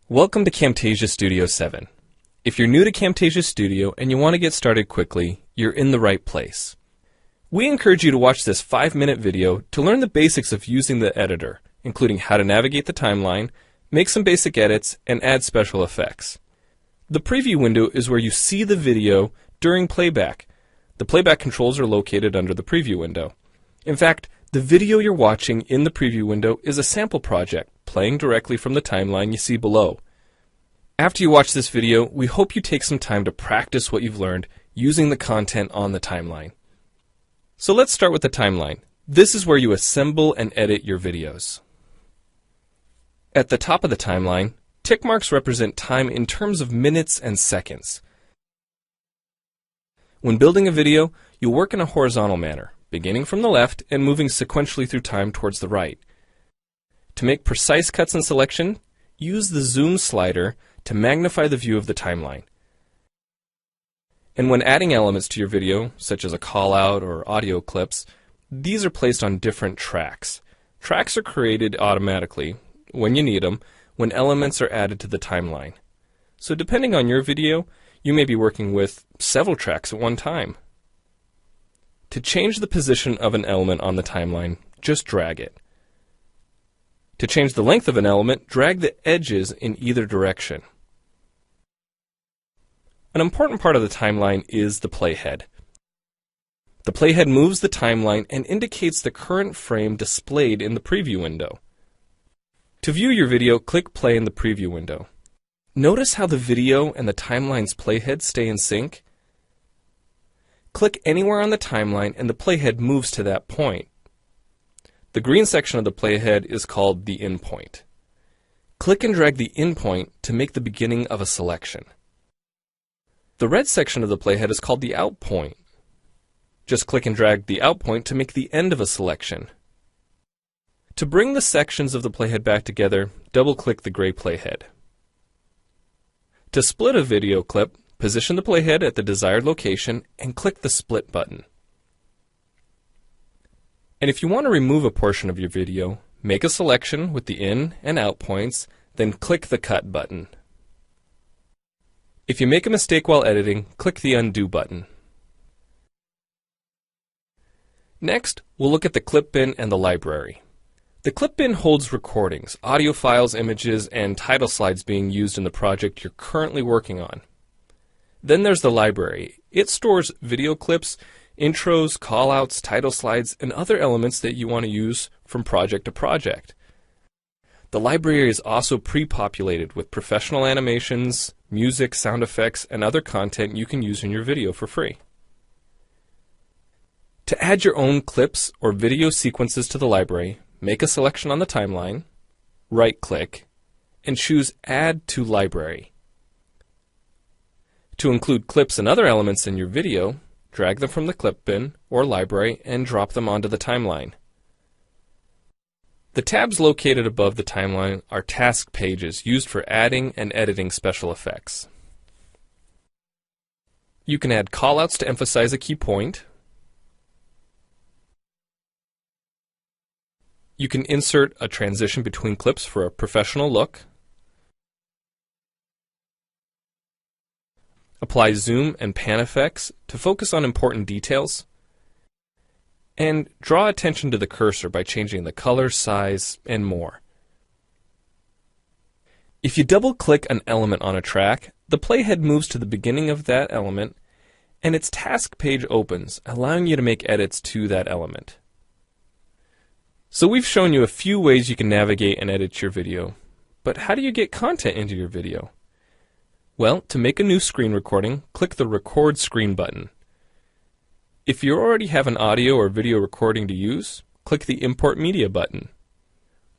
Welcome to Camtasia Studio 7. If you're new to Camtasia Studio and you want to get started quickly, you're in the right place. We encourage you to watch this 5-minute video to learn the basics of using the editor, including how to navigate the timeline, make some basic edits, and add special effects. The preview window is where you see the video during playback. The playback controls are located under the preview window. In fact, the video you're watching in the preview window is a sample project playing directly from the timeline you see below. After you watch this video, we hope you take some time to practice what you've learned using the content on the timeline. So let's start with the timeline. This is where you assemble and edit your videos. At the top of the timeline, tick marks represent time in terms of minutes and seconds. When building a video, you'll work in a horizontal manner, beginning from the left and moving sequentially through time towards the right. To make precise cuts and selection, use the zoom slider to magnify the view of the timeline. And when adding elements to your video, such as a call-out or audio clips, these are placed on different tracks. Tracks are created automatically, when you need them, when elements are added to the timeline. So depending on your video, you may be working with several tracks at one time. To change the position of an element on the timeline, just drag it. To change the length of an element, drag the edges in either direction. An important part of the timeline is the playhead. The playhead moves the timeline and indicates the current frame displayed in the preview window. To view your video, click play in the preview window. Notice how the video and the timeline's playhead stay in sync. Click anywhere on the timeline and the playhead moves to that point. The green section of the playhead is called the in point. Click and drag the in point to make the beginning of a selection. The red section of the playhead is called the out point. Just click and drag the out point to make the end of a selection. To bring the sections of the playhead back together, double-click the gray playhead. To split a video clip, position the playhead at the desired location and click the split button. And if you want to remove a portion of your video, make a selection with the in and out points, then click the cut button. If you make a mistake while editing, click the undo button. Next, we'll look at the clip bin and the library. The clip bin holds recordings, audio files, images, and title slides being used in the project you're currently working on. Then there's the library. It stores video clips, intros, callouts, title slides, and other elements that you want to use from project to project. The library is also pre-populated with professional animations, music, sound effects, and other content you can use in your video for free. To add your own clips or video sequences to the library, make a selection on the timeline, right-click, and choose Add to Library. To include clips and other elements in your video, drag them from the clip bin or library and drop them onto the timeline. The tabs located above the timeline are task pages used for adding and editing special effects. You can add callouts to emphasize a key point. You can insert a transition between clips for a professional look. Apply zoom and pan effects to focus on important details. And draw attention to the cursor by changing the color, size, and more. If you double-click an element on a track, the playhead moves to the beginning of that element, and its task page opens, allowing you to make edits to that element. So we've shown you a few ways you can navigate and edit your video, but how do you get content into your video? Well, to make a new screen recording, click the Record Screen button. If you already have an audio or video recording to use, click the Import Media button.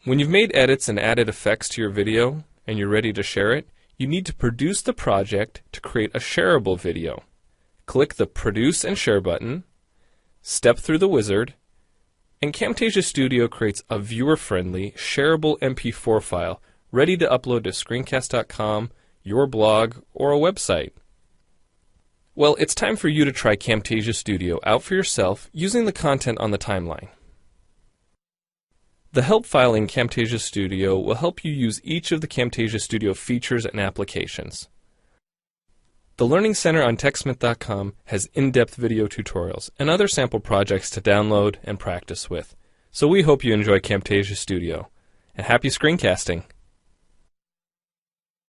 When you've made edits and added effects to your video and you're ready to share it, you need to produce the project to create a shareable video. Click the Produce and Share button, step through the wizard, and Camtasia Studio creates a viewer-friendly, shareable MP4 file ready to upload to screencast.com, your blog, or a website. Well, it's time for you to try Camtasia Studio out for yourself using the content on the timeline. The help file in Camtasia Studio will help you use each of the Camtasia Studio features and applications. The Learning Center on TechSmith.com has in-depth video tutorials and other sample projects to download and practice with. So we hope you enjoy Camtasia Studio. And happy screencasting!